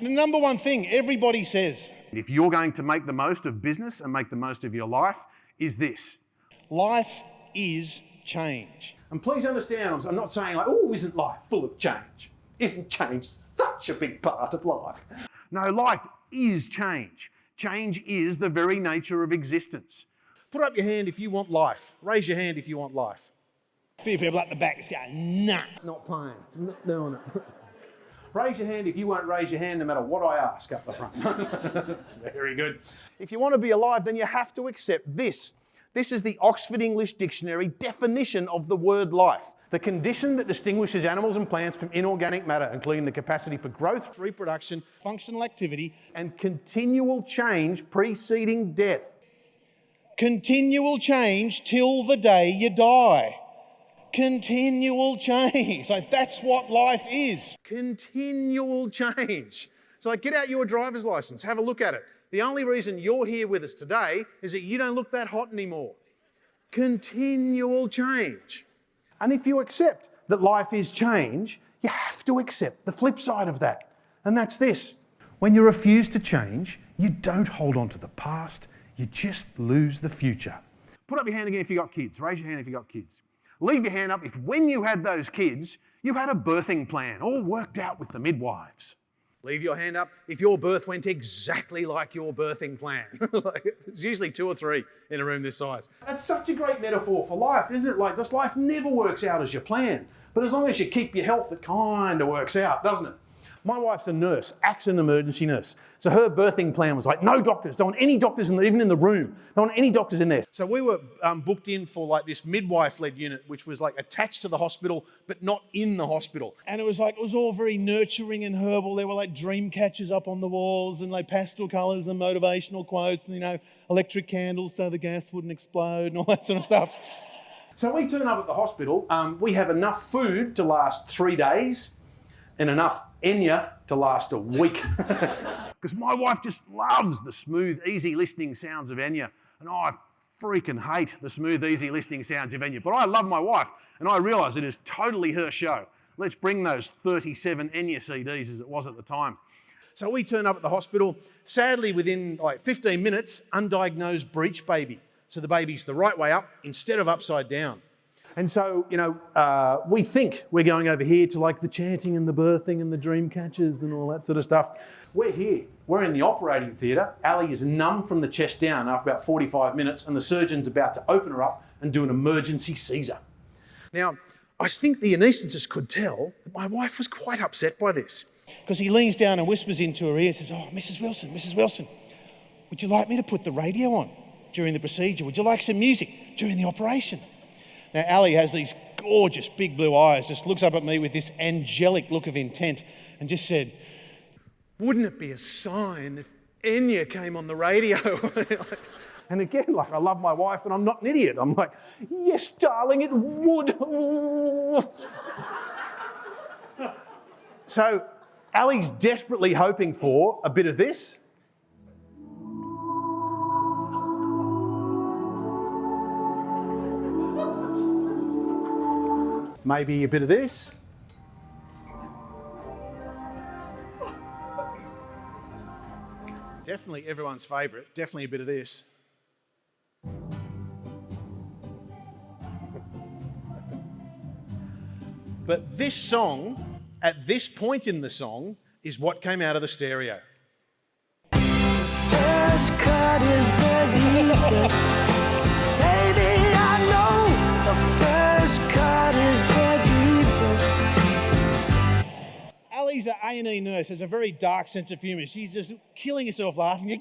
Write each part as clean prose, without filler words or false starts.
The number one thing everybody says, if you're going to make the most of business and make the most of your life, is this. Life is change. And please understand, I'm not saying like, oh, isn't life full of change? Isn't change such a big part of life? No, life is change. Change is the very nature of existence. Put up your hand if you want life. Raise your hand if you want life. A few people at the back is going, nah, not playing, not doing it. Raise your hand if you won't raise your hand no matter what I ask up the front. Very good. If you want to be alive, then you have to accept this. This is the Oxford English Dictionary definition of the word life. The condition that distinguishes animals and plants from inorganic matter, including the capacity for growth, reproduction, functional activity, and continual change preceding death. Continual change till the day you die. Continual change. Like, that's what life is. Continual change. So like, get out your driver's license, have a look at it. The only reason you're here with us today is that you don't look that hot anymore. Continual change. And if you accept that life is change, you have to accept the flip side of that. And that's this. When you refuse to change, you don't hold on to the past, you just lose the future. Put up your hand again if you got kids. Raise your hand if you got kids. Leave your hand up if when you had those kids, you had a birthing plan all worked out with the midwives. Leave your hand up if your birth went exactly like your birthing plan. It's usually 2 or 3 in a room this size. That's such a great metaphor for life, isn't it? Like, this life never works out as you plan. But as long as you keep your health, it kind of works out, doesn't it? My wife's a nurse, accident emergency nurse. So her birthing plan was like, no doctors, don't want any doctors even in the room. Don't want any doctors in there. So we were booked in for like this midwife-led unit, which was like attached to the hospital, but not in the hospital. And it was all very nurturing and herbal. There were like dream catchers up on the walls and like pastel colours and motivational quotes and, you know, electric candles so the gas wouldn't explode and all that sort of stuff. So we turn up at the hospital. We have enough food to last 3 days and enough Enya to last a week. Because my wife just loves the smooth, easy listening sounds of Enya. And I freaking hate the smooth, easy listening sounds of Enya. But I love my wife, and I realise it is totally her show. Let's bring those 37 Enya CDs as it was at the time. So we turn up at the hospital. Sadly, within like 15 minutes, undiagnosed breech baby. So the baby's the right way up instead of upside down. And so, you know, we think we're going over here to like the chanting and the birthing and the dream catchers and all that sort of stuff. We're here. We're in the operating theatre. Ali is numb from the chest down after about 45 minutes, and the surgeon's about to open her up and do an emergency Caesar. Now, I think the anaesthetist could tell that my wife was quite upset by this, because he leans down and whispers into her ear and says, oh, Mrs. Wilson, would you like me to put the radio on during the procedure? Would you like some music during the operation? Now, Ali has these gorgeous big blue eyes, just looks up at me with this angelic look of intent and just said, wouldn't it be a sign if Enya came on the radio? And again, like, I love my wife and I'm not an idiot. I'm like, yes, darling, it would. So Ali's desperately hoping for a bit of this. Maybe a bit of this. Definitely everyone's favourite, definitely a bit of this. But this song, at this point in the song, is what came out of the stereo. First cut is the deepest. Baby, I know the first cut is the deepest. Ali's an A&E nurse, has a very dark sense of humour. She's just killing herself laughing.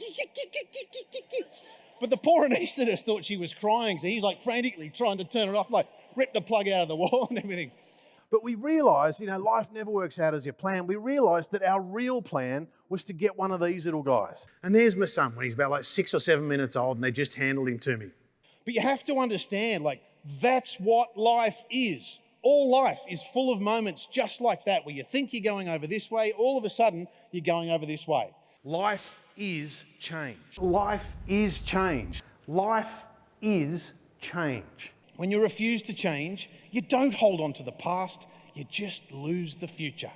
But the poor anaesthetist thought she was crying, so he's like frantically trying to turn it off, like rip the plug out of the wall and everything. But we realised, you know, life never works out as you plan. We realised that our real plan was to get one of these little guys. And there's my son when he's about like 6 or 7 minutes old, and they just handled him to me. But you have to understand, like, that's what life is. All life is full of moments just like that, where you think you're going over this way, all of a sudden you're going over this way. Life is change. Life is change. Life is change. When you refuse to change, you don't hold on to the past, you just lose the future.